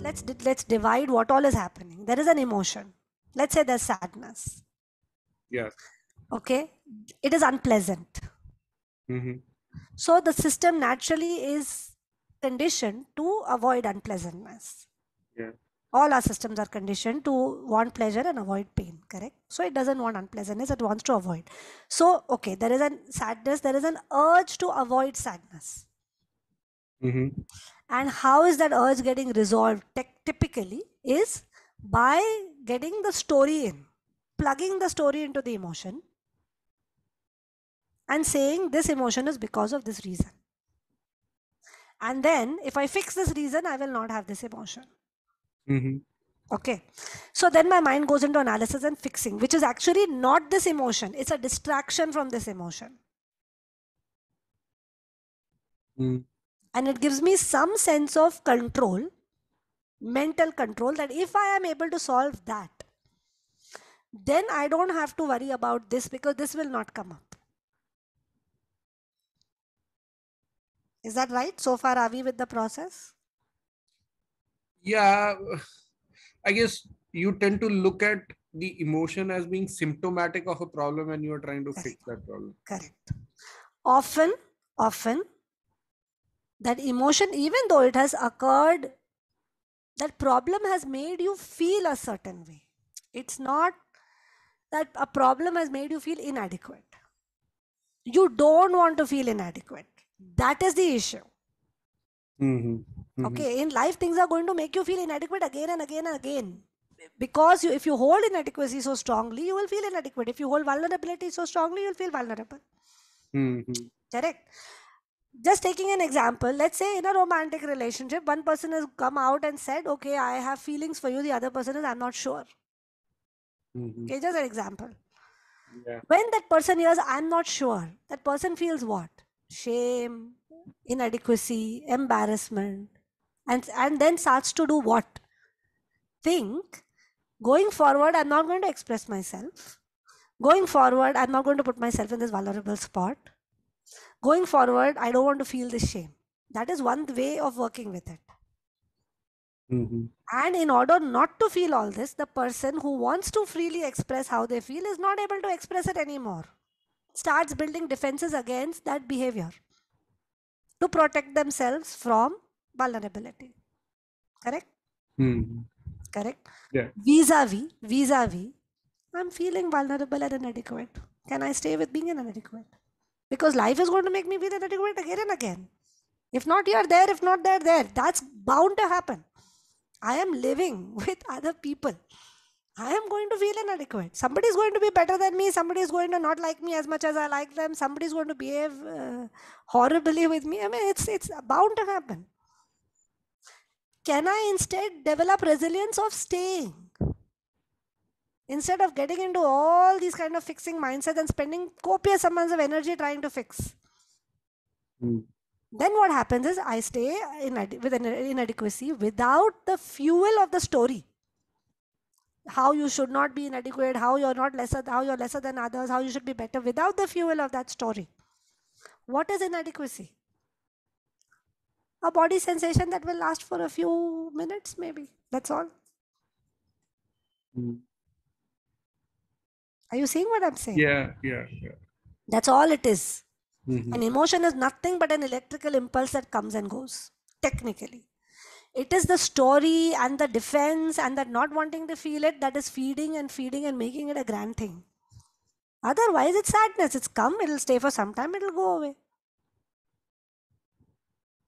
let's divide what all is happening. There is an emotion. Let's say there's sadness. Yes. Okay, it is unpleasant. Mm-hmm. So the system naturally is conditioned to avoid unpleasantness. Yeah. All our systems are conditioned to want pleasure and avoid pain, correct? So it doesn't want unpleasantness, it wants to avoid. So, okay, there is a sadness, there is an urge to avoid sadness. Mm-hmm. And how is that urge getting resolved? Typically is by getting the story in, plugging the story into the emotion and saying this emotion is because of this reason. And then if I fix this reason, I will not have this emotion. Mm-hmm. Okay, so then my mind goes into analysis and fixing, which is actually not this emotion. It's a distraction from this emotion. Mm. And it gives me some sense of control, mental control, that if I am able to solve that, then I don't have to worry about this because this will not come up. Is that right? So far, are we with the process? Yeah, I guess you tend to look at the emotion as being symptomatic of a problem and you are trying to fix that problem. Correct. Often, that emotion, even though it has occurred, that problem has made you feel a certain way. It's not that a problem has made you feel inadequate. You don't want to feel inadequate. That is the issue. Mm-hmm. Mm-hmm. Okay, in life, things are going to make you feel inadequate again and again and again. Because if you hold inadequacy so strongly, you will feel inadequate. If you hold vulnerability so strongly, you will feel vulnerable. Mm-hmm. Correct? Just taking an example, let's say in a romantic relationship, one person has come out and said, okay, I have feelings for you. The other person is, I'm not sure. Mm-hmm. Okay, just an example. Yeah. When that person hears, I'm not sure, that person feels what? Shame, inadequacy, embarrassment, and then starts to do what? Think, going forward, I'm not going to express myself. Going forward, I'm not going to put myself in this vulnerable spot. Going forward, I don't want to feel this shame. That is one way of working with it. Mm-hmm. And in order not to feel all this, the person who wants to freely express how they feel is not able to express it anymore. Starts building defenses against that behavior to protect themselves from vulnerability. Correct? Mm-hmm. Correct? Yeah. Vis-a-vis, I'm feeling vulnerable and inadequate. Can I stay with being inadequate? Because life is going to make me feel inadequate again and again. If not, you're there. If not, they're there. That's bound to happen. I am living with other people. I am going to feel inadequate. Somebody is going to be better than me. Somebody is going to not like me as much as I like them. Somebody is going to behave horribly with me. I mean, it's bound to happen. Can I instead develop resilience of staying? Instead of getting into all these kind of fixing mindsets and spending copious amounts of energy trying to fix. Mm. Then what happens is I stay with an inadequacy without the fuel of the story. How you should not be inadequate, how you're lesser than others, how you should be better, without the fuel of that story. What is inadequacy? A body sensation that will last for a few minutes, maybe. That's all. Mm. Are you seeing what I'm saying? Yeah. That's all it is. Mm-hmm. An emotion is nothing but an electrical impulse that comes and goes, technically. It is the story and the defense and that not wanting to feel it that is feeding and making it a grand thing. Otherwise, it's sadness. It's come, it'll stay for some time, it'll go away.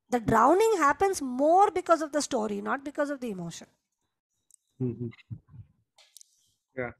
The drowning happens more because of the story, not because of the emotion. Mm-hmm. Yeah.